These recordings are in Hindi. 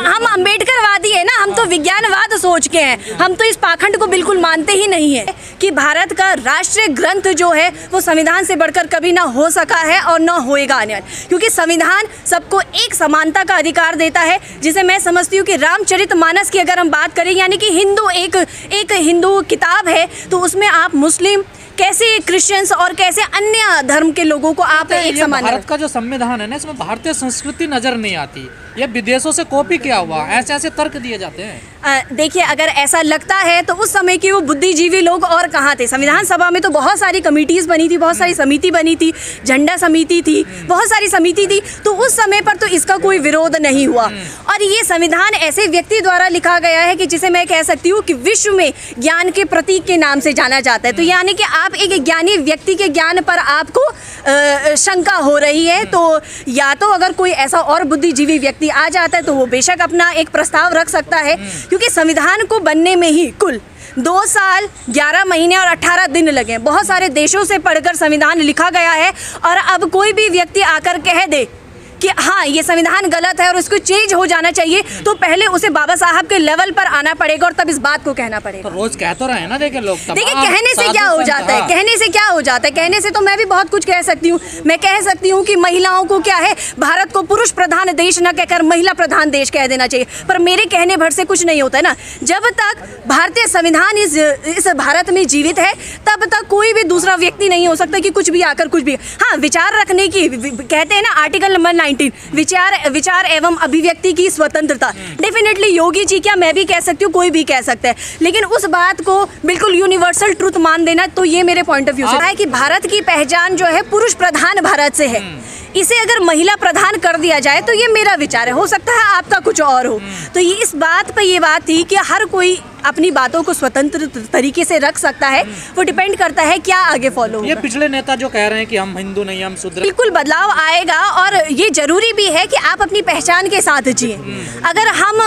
हम अम्बेडकरवादी है ना, हम तो विज्ञानवाद सोच के हैं, हम तो इस पाखंड को बिल्कुल मानते ही नहीं है कि भारत का राष्ट्रीय ग्रंथ जो है वो संविधान से बढ़कर कभी ना हो सका है और ना होएगा आने वाले, क्योंकि संविधान सबको एक समानता का अधिकार देता है, जिसे मैं समझती हूँ कि रामचरितमानस की अगर हम बात करें, यानी कि हिंदू एक हिंदू किताब है, तो उसमें आप मुस्लिम कैसे क्रिश्चियंस और कैसे अन्य धर्म के लोगों को आप एक समान। भारत का जो संविधान है ना, इसमें भारतीय संस्कृति नजर नहीं आती, ये विदेशों से कॉपी किया हुआ, ऐसे ऐसे तर्क दिए जाते हैं। देखिए, अगर ऐसा लगता है तो उस समय के वो बुद्धिजीवी लोग और कहाँ थे। संविधान सभा में तो बहुत सारी कमेटीज बनी थी, बहुत सारी समिति बनी थी, झंडा समिति थी, बहुत सारी समिति थी, तो उस समय पर तो इसका कोई विरोध नहीं हुआ। और ये संविधान ऐसे व्यक्ति द्वारा लिखा गया है कि जिसे मैं कह सकती हूँ कि विश्व में ज्ञान के प्रतीक के नाम से जाना जाता है। तो यानी कि आप एक ज्ञानी व्यक्ति के ज्ञान पर आपको शंका हो रही है, तो या तो अगर कोई ऐसा और बुद्धिजीवी व्यक्ति आ जाता है तो वो बेशक अपना एक प्रस्ताव रख सकता है, क्योंकि संविधान को बनने में ही कुल 2 साल 11 महीने और 18 दिन लगे। बहुत सारे देशों से पढ़कर संविधान लिखा गया है, और अब कोई भी व्यक्ति आकर कह दे कि हाँ ये संविधान गलत है और उसको चेंज हो जाना चाहिए, तो पहले उसे बाबा साहब के लेवल पर आना पड़ेगा और तब इस बात को कहना पड़ेगा। तो रोज कह तो रहे हैं ना, देखिए लोग, देखिए कहने से क्या हो जाता है, कहने से क्या हो जाता है, कहने से तो मैं भी बहुत कुछ कह सकती हूँ। मैं कह सकती हूँ कि महिलाओं को क्या है, भारत को पुरुष प्रधान देश न कहकर महिला प्रधान देश कह देना चाहिए, पर मेरे कहने भर से कुछ नहीं होता है ना। जब तक भारतीय संविधान इस भारत में जीवित है, तब तक कोई भी दूसरा व्यक्ति नहीं हो सकता कि कुछ भी आकर कुछ भी। हाँ, विचार रखने की, कहते हैं ना आर्टिकल नंबर 19, विचार एवं अभिव्यक्ति की स्वतंत्रता। डेफिनेटली योगी जी क्या, मैं भी कह सकती हूँ, कोई भी कह सकता है, लेकिन उस बात को बिल्कुल यूनिवर्सल ट्रुथ मान देना, तो ये मेरे पॉइंट ऑफ व्यू से है कि भारत की पहचान जो है पुरुष प्रधान भारत से है। इसे अगर महिला प्रधान कर दिया जाए तो ये मेरा विचार है, हो सकता है आपका कुछ और हो। तो ये इस बात पर ये बात थी कि हर कोई अपनी बातों को स्वतंत्र तरीके से रख सकता है, वो डिपेंड करता है क्या आगे फॉलो होगा। ये पिछले नेता जो कह रहे हैं कि हम हिंदू नहीं, हम शूद्र, बिल्कुल बदलाव आएगा, और ये जरूरी भी है कि आप अपनी पहचान के साथ जिए। अगर हम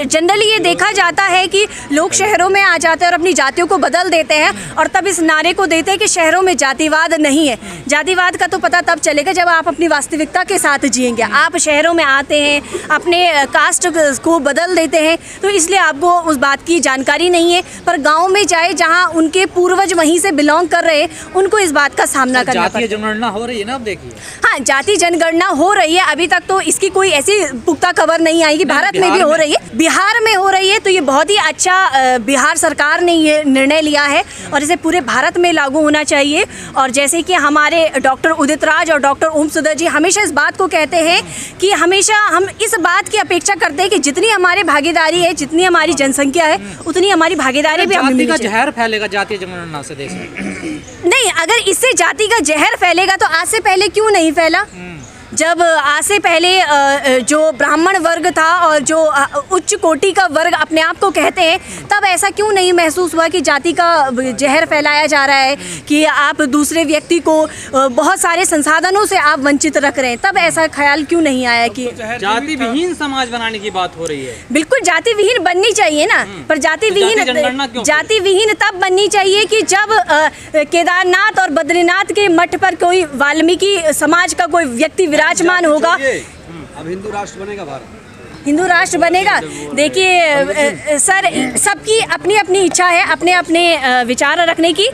जनरली ये देखा जाता है कि लोग शहरों में आ जाते हैं और अपनी जातियों को बदल देते हैं, और तब इस नारे को देते हैं कि शहरों में जातिवाद नहीं है। जातिवाद का तो पता तब चलेगा जब आप अपनी वास्तविकता के साथ जिएंगे। आप शहरों में आते हैं, अपने कास्ट को बदल देते हैं, तो इसलिए आपको उस बात की जानकारी नहीं है। पर गांव में जाए जहां उनके पूर्वज वहीं से बिलोंग कर रहे हैं, उनको इस बात का सामना करना पड़ता है। जातीय जनगणना हो रही है ना, अब देखिए। हाँ, जाति जनगणना हो रही है, अभी तक तो इसकी कोई ऐसी पुख्ता खबर नहीं आई कि भारत में भी हो रही है। बिहार में हो रही है, तो ये बहुत ही अच्छा बिहार सरकार ने ये निर्णय लिया है और इसे पूरे भारत में लागू होना चाहिए। और जैसे कि हमारे डॉक्टर उदित राज और डॉक्टर ओम सुंदर जी हमेशा इस बात को कहते हैं कि हमेशा हम इस बात की अपेक्षा करते हैं कि जितनी हमारी भागीदारी है, जितनी हमारी जनसंख्या है, उतनी हमारी भागीदारी भी हमें मिलनी चाहिए। जहर फैलेगा जातीय जनगणना से देश में? नहीं, अगर इससे जाति का जहर फैलेगा तो आज से पहले क्यों नहीं फैला? जब आज से पहले जो ब्राह्मण वर्ग था और जो उच्च कोटि का वर्ग अपने आप को कहते हैं, तब ऐसा क्यों नहीं महसूस हुआ कि जाति का जहर फैलाया जा रहा है, कि आप दूसरे व्यक्ति को बहुत सारे संसाधनों से आप वंचित रख रहे हैं? तब ऐसा ख्याल क्यों नहीं आया कि जाति विहीन समाज बनाने की बात हो रही है? बिल्कुल जाति विहीन बननी चाहिए ना, पर जाति विहीन तब बननी चाहिए कि जब केदारनाथ और बद्रीनाथ के मठ पर कोई वाल्मीकि समाज का कोई व्यक्ति विराजमान होगा। अब हिंदू राष्ट्र बनेगा भारत, हिंदू राष्ट्र बनेगा। देखिए सर, सबकी अपनी अपनी इच्छा है अपने अपने विचार रखने की,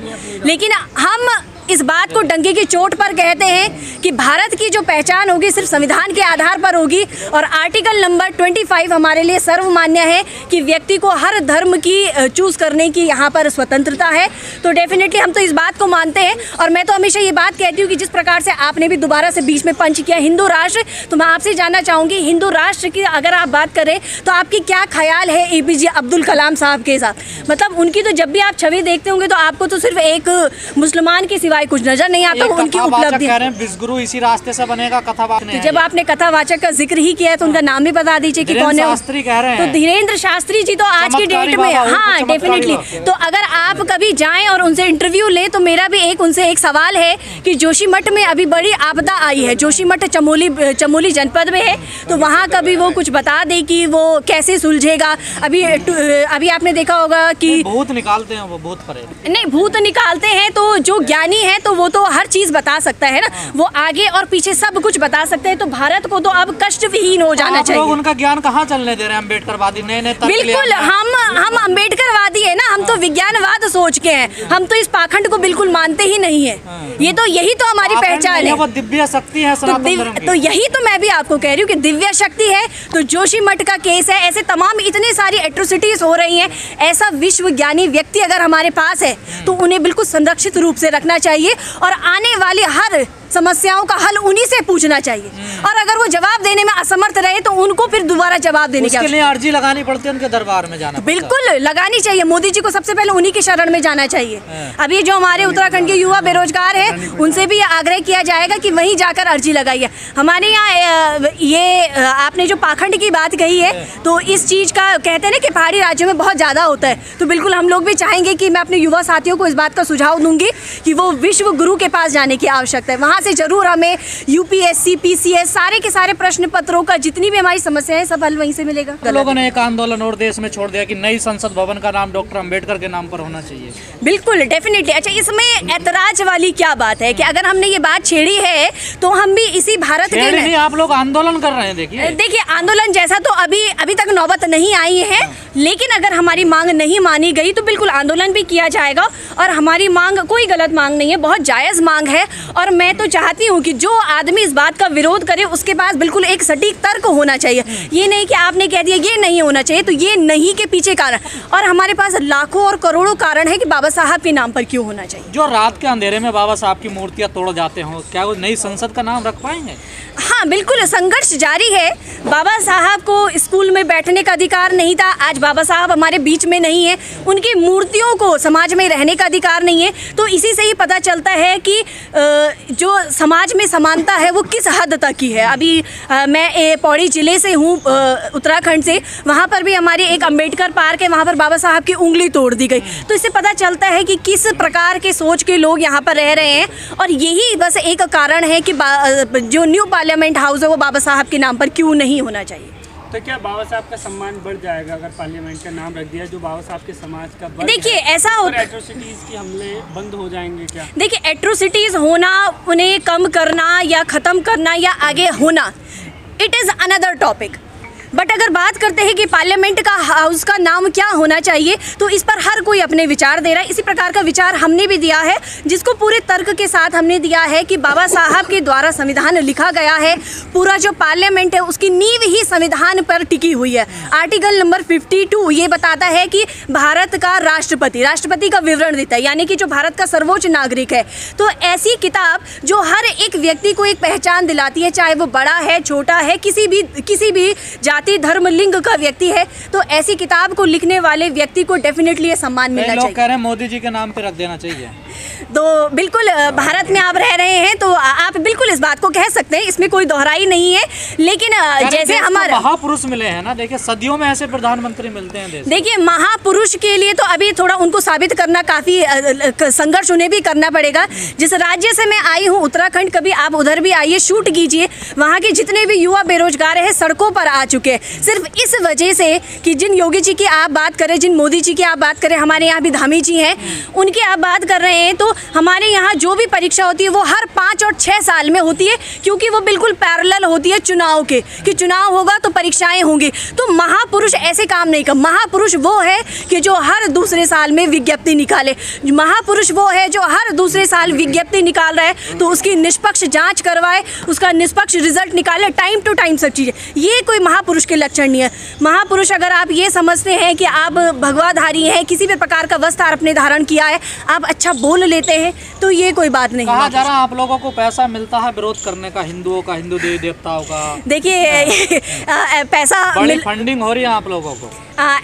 लेकिन हम इस बात को डंके की चोट पर कहते हैं कि भारत की जो पहचान होगी सिर्फ संविधान के आधार पर होगी, और आर्टिकल नंबर 25 हमारे लिए सर्वमान्य है कि व्यक्ति को हर धर्म की चूज़ करने की यहाँ पर स्वतंत्रता है। तो डेफिनेटली हम तो इस बात को मानते हैं, और मैं तो हमेशा ये बात कहती हूँ कि जिस प्रकार से आपने भी दोबारा से बीच में पंच किया हिंदू राष्ट्र, तो मैं आपसे जानना चाहूँगी हिंदू राष्ट्र की अगर आप बात करें तो आपकी क्या ख्याल है APJ अब्दुल कलाम साहब के साथ? मतलब उनकी तो जब भी आप छवि देखते होंगे तो आपको तो सिर्फ एक मुसलमान की कुछ नजर नहीं आता, उनकी उपलब्धि। विश्वगुरु इसी रास्ते से बनेगा, कथावाचक। तो जब आपने कथावाचक का जिक्र ही किया है तो उनका नाम भी बता दीजिए कि कौन है। शास्त्री कह रहे हैं। तो धीरेन्द्र शास्त्री जी तो आज की डेट में, हाँ डेफिनेटली। तो अगर आप कभी जाएं और उनसे इंटरव्यू लें तो मेरा भी उनसे एक सवाल है कि जोशीमठ में अभी बड़ी आपदा आई है, जोशीमठ चमोली जनपद में है, तो वहाँ कभी वो कुछ बता दे कि वो कैसे सुलझेगा। अभी आपने देखा होगा कि भूत निकालते हैं, वो भूत परे नहीं, भूत निकालते हैं तो जो ज्ञानी हैं तो वो तो हर चीज बता सकता है ना, वो आगे और पीछे सब कुछ बता सकते हैं। तो भारत को तो अब कष्टविहीन हो जाना चाहिए। लोग उनका ज्ञान कहाँ चलने दे रहे हैं? अम्बेडकरवादी नए बिल्कुल, हम अम्बेडकरवादी है ना, हम तो विज्ञानवाद सोच के हैं, हम तो इस पाखंड को बिल्कुल मानते ही नहीं है। ये तो यही तो हमारी पहचान है, वो दिव्य शक्ति है सनातन धर्म की। तो यही तो मैं भी आपको कह रही हूँ कि दिव्य शक्ति है। तो जोशी मठ का केस है, ऐसे तमाम इतने सारी एट्रोसिटीज हो रही हैं। ऐसा विश्व ज्ञानी व्यक्ति अगर हमारे पास है तो उन्हें बिल्कुल संरक्षित रूप से रखना चाहिए और आने वाली हर समस्याओं का हल उन्हीं से पूछना चाहिए। और अगर वो जवाब देने में असमर्थ रहे तो उनको फिर दोबारा जवाब देने की, उसके लिए अर्जी लगानी पड़ती है, उनके दरबार में जाना। बिल्कुल लगानी चाहिए। मोदी जी को सबसे पहले उन्हीं की शरण में जाना चाहिए। अभी जो हमारे उत्तराखंड के युवा बेरोजगार हैं उनसे भी आग्रह किया जाएगा कि वहीं जाकर अर्जी लगाइए। हमारे यहाँ ये आपने जो पाखंड की बात कही है तो इस चीज़ का कहते हैं ना कि पहाड़ी राज्यों में बहुत ज़्यादा होता है। तो बिल्कुल हम लोग भी चाहेंगे कि मैं अपने युवा साथियों को इस बात का सुझाव दूंगी कि वो विश्व गुरु के पास जाने की आवश्यकता है। वहाँ से जरूर हमें यूपीएससी, पीसीएस सारे के सारे प्रश्न पत्रों का जितनी भी हमारी समस्या है सब हल वहीं से मिलेगा। लोगों ने एक आंदोलन और देश में छोड़ दिया कि नई संसद भवन का नाम डॉक्टर अंबेडकर के नाम पर होना चाहिए। बिल्कुल, डेफिनेटली। अच्छा, इसमें ऐतराज वाली क्या बात है कि अगर हमने ये बात छेड़ी है तो हम भी इसी भारत के नहीं, आप लोग आंदोलन कर रहे हैं। देखिए आंदोलन जैसा तो अभी तक नौबत नहीं आई है, लेकिन अगर हमारी मांग नहीं मानी गई तो बिल्कुल आंदोलन भी किया जाएगा। और हमारी मांग कोई गलत मांग नहीं है, बहुत जायज़ मांग है। और मैं तो चाहती हूँ कि जो आदमी इस बात का विरोध करे उसके पास बिल्कुल एक सटीक तर्क होना चाहिए। ये नहीं कि आपने कह दिया ये नहीं होना चाहिए तो ये नहीं के पीछे कारण, और हमारे पास लाखों और करोड़ों कारण है कि बाबा साहब के नाम पर क्यों होना चाहिए। जो रात के अंधेरे में बाबा साहब की मूर्तियां तोड़ जाते हो, क्या वो नई संसद का नाम रख पाएंगे? हाँ बिल्कुल, संघर्ष जारी है। बाबा साहब को स्कूल में बैठने का अधिकार नहीं था, आज बाबा साहब हमारे बीच में नहीं है। उनकी मूर्तियों को समाज में रहने का अधिकार नहीं है। तो इसी से ही पता चलता है कि जो समाज में समानता है वो किस हद तक की है। अभी मैं पौड़ी जिले से हूँ, उत्तराखंड से। वहाँ पर भी हमारी एक अम्बेडकर पार्क है, वहाँ पर बाबा साहब की उंगली तोड़ दी गई। तो इससे पता चलता है कि किस प्रकार के सोच के लोग यहाँ पर रह रहे हैं। और यही बस एक कारण है कि जो न्यू पार्लियामेंट हाउस है वो बाबा साहब के नाम पर क्यों नहीं होना चाहिए। तो क्या बाबा साहब का सम्मान बढ़ जाएगा अगर पार्लियामेंट का नाम रख दिया जो बाबा साहब के समाज का? देखिए ऐसा होता है, एट्रोसिटीज के हमले बंद हो जाएंगे क्या? देखिए एट्रोसिटीज होना, उन्हें कम करना या ख़त्म करना या आगे होना, it is another topic. But अगर बात करते हैं कि पार्लियामेंट का हाउस का नाम क्या होना चाहिए तो इस पर हर कोई अपने विचार दे रहा है। इसी प्रकार का विचार हमने भी दिया है, जिसको पूरे तर्क के साथ हमने दिया है कि बाबा साहब के द्वारा संविधान लिखा गया है। पूरा जो पार्लियामेंट है उसकी नींव ही संविधान पर टिकी हुई है। आर्टिकल नंबर 52 ये बताता है कि भारत का राष्ट्रपति का विवरण देता है, यानी कि जो भारत का सर्वोच्च नागरिक है। तो ऐसी किताब जो हर एक व्यक्ति को एक पहचान दिलाती है, चाहे वो बड़ा है, छोटा है, किसी भी जाति, धर्म, लिंग का व्यक्ति है, तो ऐसी किताब को लिखने वाले व्यक्ति को डेफिनेटली ये सम्मान मिलना चाहिए। लोग कह रहे हैं मोदी जी के नाम पे रख देना चाहिए। तो बिल्कुल, भारत में आप रह रहे हैं तो आप बिल्कुल इस बात को कह सकते हैं, इसमें कोई दोहराई नहीं है। लेकिन जैसे हमारे महापुरुष मिले हैं ना, देखिए सदियों में ऐसे प्रधानमंत्री मिलते हैं देश। देखिए महापुरुष के लिए तो अभी थोड़ा उनको साबित करना काफ़ी संघर्ष उन्हें भी करना पड़ेगा। जिस राज्य से मैं आई हूँ उत्तराखंड, कभी आप उधर भी आइए, शूट कीजिए, वहाँ के जितने भी युवा बेरोजगार हैं सड़कों पर आ चुके हैं सिर्फ इस वजह से कि जिन योगी जी की आप बात करें, जिन मोदी जी की आप बात करें, हमारे यहाँ भी धामी जी हैं, उनकी आप बात कर रहे हैं। तो हमारे यहाँ जो भी परीक्षा होती है वो हर 5 और 6 साल में होती है, क्योंकि वो बिल्कुल पैरेलल होती है चुनाव के, कि चुनाव होगा तो परीक्षाएं होंगी। तो महापुरुष ऐसे काम नहीं कर, महापुरुष वो है कि जो हर दूसरे साल में विज्ञप्ति निकाले। महापुरुष वो है जो हर दूसरे साल विज्ञप्ति निकाल रहा है तो उसकी निष्पक्ष जांच करवाए, उसका निष्पक्ष रिजल्ट निकाले, टाइम टू टाइम सब चीज़ें। ये कोई महापुरुष के लक्षण नहीं है। महापुरुष अगर आप ये समझते हैं कि आप भगवाधारी हैं, किसी भी प्रकार का वस्त्र आपने धारण किया है, आप अच्छा बोल लेते हैं, तो ये कोई बात नहीं। कहा जा रहा है आप लोगों को पैसा मिलता है विरोध करने का, हिंदुओं का, हिंदू देवी देवताओं का। देखिए पैसा फंडिंग हो रही है आप लोगों को।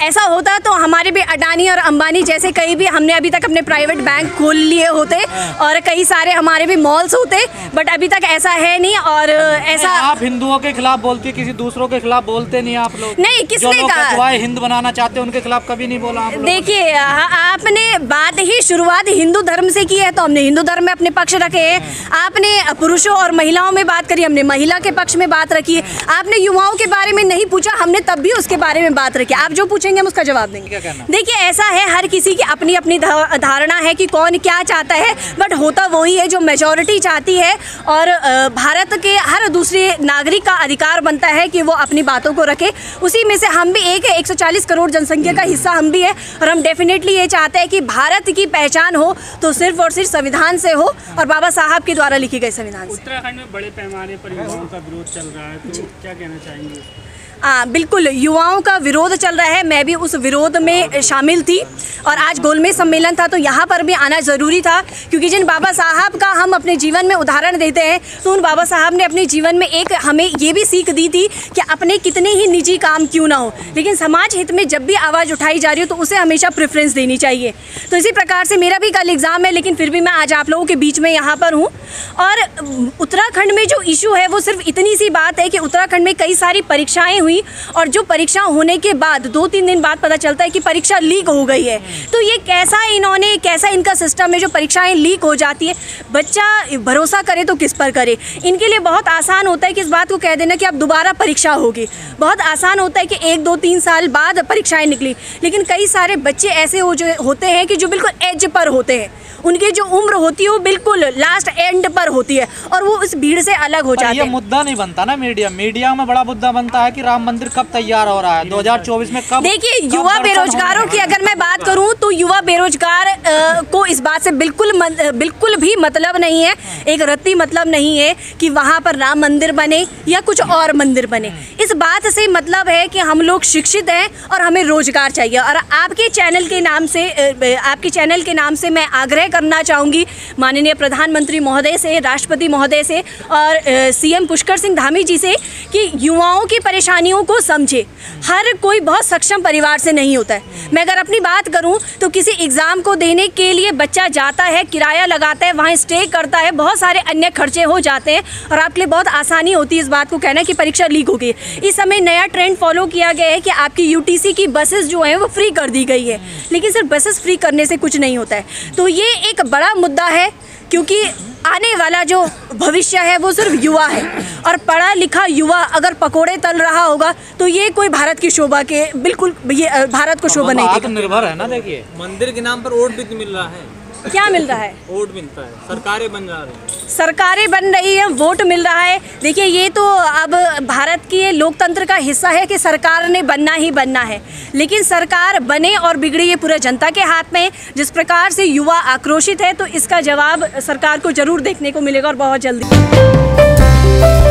ऐसा होता तो हमारे भी अडानी और अंबानी जैसे कई भी हमने अभी तक अपने प्राइवेट बैंक खोल लिए होते और कई सारे हमारे भी मॉल्स होते, बट अभी तक ऐसा है नहीं। और ऐसा आप हिंदुओं के खिलाफ बोलती है, किसी दूसरों के खिलाफ बोल बोलते नहीं आप लोग? नहीं, किसने जो लोग कहा? अफवाहें हिंद बनाना चाहते हैं उनके खिलाफ कभी नहीं बोला आप लोग? देखिए, आपने बात ही शुरुआत हिंदू धर्म से की है तो हमने हिंदू धर्म में अपने पक्ष रखे हैं। आपने पुरुषों और महिलाओं में बात करी, हमने महिला के पक्ष में बात रखी है। आपने युवाओं के बारे में नहीं पूछा, हमने तब भी उसके बारे में बात रखी। आप जो पूछेंगे हम उसका जवाब देंगे। क्या कहना? देखिए, ऐसा है, हर किसी की अपनी अपनी धारणा है कि कौन क्या चाहता है, बट होता वही है जो मेजॉरिटी चाहती है। और भारत के हर दूसरे नागरिक का अधिकार बनता है कि वो अपनी बातों को रखे। उसी में से हम भी एक है, 140 करोड़ जनसंख्या का हिस्सा हम भी है, और हम डेफिनेटली ये चाहते हैं कि भारत की पहचान हो तो सिर्फ और सिर्फ संविधान से हो और बाबा साहब के द्वारा लिखी गई संविधान से। उत्तराखंड में बड़े पैमाने पर युवाओं का विरोध चल रहा है, तो क्या कहना चाहेंगे? बिल्कुल, युवाओं का विरोध चल रहा है। मैं भी उस विरोध में शामिल थी और आज गोलमेज सम्मेलन था तो यहाँ पर भी आना ज़रूरी था, क्योंकि जिन बाबा साहब का हम अपने जीवन में उदाहरण देते हैं तो उन बाबा साहब ने अपने जीवन में एक हमें ये भी सीख दी थी कि अपने कितने ही निजी काम क्यों ना हो, लेकिन समाज हित में जब भी आवाज़ उठाई जा रही हो तो उसे हमेशा प्रेफरेंस देनी चाहिए। तो इसी प्रकार से मेरा भी कल एग्ज़ाम है, लेकिन फिर भी मैं आज आप लोगों के बीच में यहाँ पर हूँ। और उत्तराखंड में जो इशू है वो सिर्फ इतनी सी बात है कि उत्तराखंड में कई सारी परीक्षाएँ हुई और जो परीक्षा होने के बाद 2-3 दिन बाद पता चलता है कि परीक्षा लीक हो गई है। तो ये कैसा इनका सिस्टम है जो परीक्षाएं लीक हो जाती है। बच्चा भरोसा करे तो किस पर करे? इनके लिए बहुत आसान होता है कि इस बात को कह देना कि अब दोबारा परीक्षा होगी। बहुत आसान होता है कि 1, 2, 3 साल बाद परीक्षाएं निकली, लेकिन कई सारे बच्चे ऐसे होते हैं कि जो बिल्कुल एज पर होते हैं, उनकी जो उम्र होती है वो बिल्कुल लास्ट एंड पर होती है और वो उस भीड़ से अलग हो जाते हैं। ये मुद्दा नहीं बनता ना मीडिया में बड़ा मुद्दा बनता है कि राम मंदिर कब तैयार हो रहा है, 2024 में कब? देखिए, युवा बेरोजगारों की अगर मैं बात करूं तो युवा बेरोजगार को इस बात से बिल्कुल भी मतलब नहीं है, एक रत्ती मतलब नहीं है कि वहां पर राम मंदिर बने या कुछ और मंदिर बने। इस बात से मतलब है कि हम लोग शिक्षित हैं और हमें रोजगार चाहिए। और आपके चैनल के नाम से मैं आग्रह करना चाहूँगी माननीय प्रधानमंत्री महोदय से, राष्ट्रपति महोदय से और सीएम पुष्कर सिंह धामी जी से कि युवाओं की परेशानियों को समझे। हर कोई बहुत सक्षम परिवार से नहीं होता है। मैं अगर अपनी बात करूं तो किसी एग्ज़ाम को देने के लिए बच्चा जाता है, किराया लगाता है, वहाँ स्टे करता है, बहुत सारे अन्य खर्चे हो जाते हैं और आपके लिए बहुत आसानी होती है इस बात को कहना कि परीक्षा लीक हो गई। इस समय नया ट्रेंड फॉलो किया गया है कि आपकी यूटीसी की बसेस जो हैं वो फ्री कर दी गई है, लेकिन सिर्फ बसेस फ्री करने से कुछ नहीं होता है। तो ये एक बड़ा मुद्दा है, क्योंकि आने वाला जो भविष्य है वो सिर्फ युवा है और पढ़ा लिखा युवा अगर पकोड़े तल रहा होगा तो ये कोई भारत की शोभा के बिल्कुल ये भारत को शोभा नहीं देगा। निर्भर है ना। देखिए, मंदिर के नाम पर वोट भी मिल रहा है। क्या मिल रहा है? वोट मिलता है, सरकारें बन रही है, वोट मिल रहा है। देखिए, ये तो अब भारत की लोकतंत्र का हिस्सा है कि सरकार ने बनना ही बनना है, लेकिन सरकार बने और बिगड़े ये पूरा जनता के हाथ में है। जिस प्रकार से युवा आक्रोशित है तो इसका जवाब सरकार को जरूर देखने को मिलेगा और बहुत जल्दी।